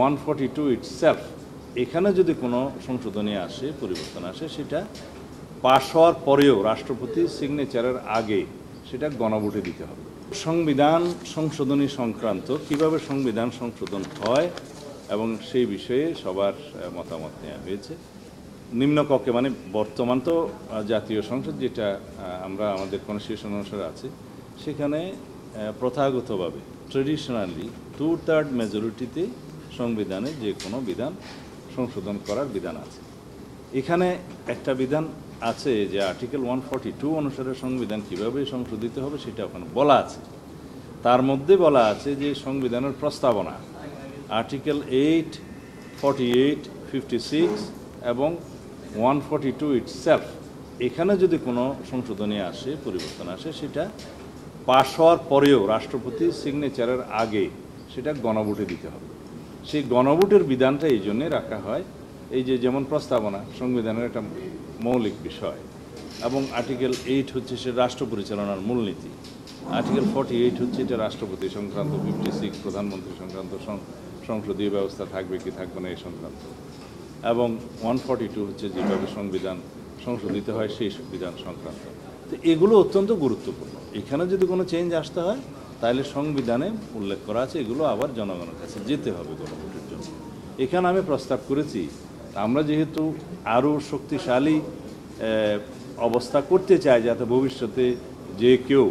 142 itself এখানে যদি কোনো সংশোধনী আসে, পরিবর্তন আসে, সেটা পাশ হওয়ার পরেও রাষ্ট্রপতির সিগনেচারের আগে সেটা গণভোটে দিতে হবে। সংবিধান সংশোধনী সংক্রান্ত কিভাবে সংবিধান সংশোধন হয় এবং সেই বিষয়ে সবার মতামত নেওয়া হয়েছে। নিম্নকক্ষে মানে বর্তমান তো জাতীয় সংসদ যেটা আমরা আমাদের কনস্টিটিউশন অনুসারে আছে, সেখানে প্রথাগতভাবে ট্রেডিশনালি 2/3 মেজরিটিতে সংবিধানে যে কোনো বিধান সংশোধন করার বিধান আছে। এখানে একটা বিধান আছে যে আর্টিকেল 142 অনুসারে সংবিধান কিভাবে সংশোধিত হবে সেটা ওখানে বলা আছে। তার মধ্যে বলা আছে যে সংবিধানের প্রস্তাবনা আর্টিকেল 8, 48, 56 এবং 142 ইটসেলফ এখানে যদি কোনো সংশোধনী আসে, পরিবর্তন আসে, সেটা পাশ হওয়ার পরেও রাষ্ট্রপতির সিগনেচারের আগে সেটা গণভোটে দিতে হবে। সেই গণভোটের বিধানটা এই জন্যে রাখা হয়, এই যে যেমন প্রস্তাবনা সংবিধানের একটা মৌলিক বিষয়, এবং আর্টিকেল 8 হচ্ছে সে রাষ্ট্র পরিচালনার মূলনীতি, আর্টিকেল 48 হচ্ছে এটা রাষ্ট্রপতি সংক্রান্ত, 56 প্রধানমন্ত্রী সংক্রান্ত সংসদীয় ব্যবস্থা থাকবে কি থাকবে না এই সংক্রান্ত, এবং 142 হচ্ছে যেভাবে সংবিধান সংশোধিত হয় সেই বিধান সংক্রান্ত। তো এগুলো অত্যন্ত গুরুত্বপূর্ণ। এখানে যদি কোনো চেঞ্জ আসতে হয় তাহলে সংবিধানে উল্লেখ করা আছে এগুলো আবার জনগণের কাছে যেতে হবে গণভোটের জন্য। এখানে আমি প্রস্তাব করেছি আমরা যেহেতু আরও শক্তিশালী অবস্থা করতে চাই যাতে ভবিষ্যতে যে কেউ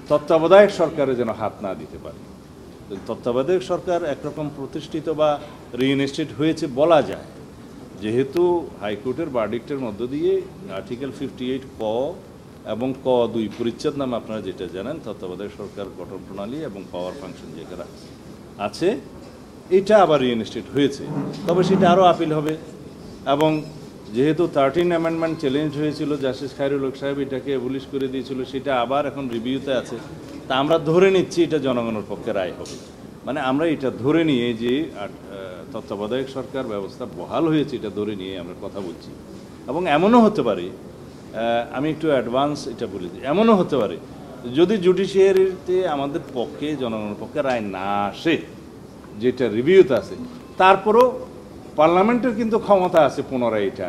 তত্ত্বাবধায়ক সরকারে যেন হাত না দিতে পারে। তত্ত্বাবধায়ক সরকার একরকম প্রতিষ্ঠিত বা রিইনস্টেট হয়েছে বলা যায়, যেহেতু হাইকোর্টের ভার্ডিক্টের মধ্য দিয়ে আর্টিকেল 58 ক এবং ক 2 পরিচ্ছেদ নামে আপনারা যেটা জানেন তত্ত্বাবধায়ক সরকার গঠন প্রণালী এবং পাওয়ার ফাংশন যেখানে আছে, এটা আবার রিইনস্টেট হয়েছে। তবে সেটা আরও আপিল হবে, এবং যেহেতু 13 অ্যামেন্ডমেন্ট চ্যালেঞ্জ হয়েছিল, জাস্টিস খায়রুল হক সাহেব এটাকে অ্যাবলিশ করে দিয়েছিল, সেটা আবার এখন রিভিউতে আছে। তা আমরা ধরে নিচ্ছি এটা জনগণের পক্ষে রায় হবে। মানে আমরা এটা ধরে নিয়ে যে তত্ত্বাবধায়ক সরকার ব্যবস্থা বহাল হয়েছে এটা ধরে নিয়ে আমরা কথা বলছি। এবং এমনও হতে পারে, আমি একটু অ্যাডভান্স এটা বলে দিই, এমনও হতে পারে যদি জুডিশিয়ারিতে আমাদের পক্ষে জনগণের পক্ষে রায় না আসে, যেটা রিভিউতে আছে, তারপরও পার্লামেন্টের কিন্তু ক্ষমতা আছে পুনরায় এটা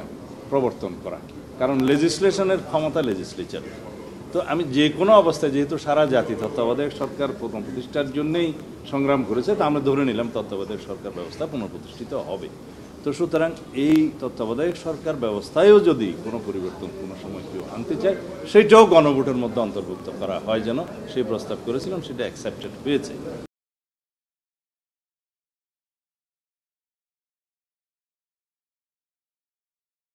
প্রবর্তন করা, কারণ লেজিসলেশনের ক্ষমতা লেজিসলেচার। তো আমি যে কোনো অবস্থায়, যেহেতু সারা জাতি তত্ত্বাবধায়ক সরকার প্রথম প্রতিষ্ঠার জন্যই সংগ্রাম করেছে, তা আমরা ধরে নিলাম তত্ত্বাবধায়ক সরকার ব্যবস্থা পুনঃপ্রতিষ্ঠিত হবে। তো সুতরাং এই তত্ত্বাবধায়ক সরকার ব্যবস্থায়ও যদি কোনো পরিবর্তন কোনো সময় কেউ আনতে চায়, সেটাও গণভোটের মধ্যে অন্তর্ভুক্ত করা হয় যেন সেই প্রস্তাব করেছিলাম, সেটা অ্যাকসেপ্টেড হয়েছে।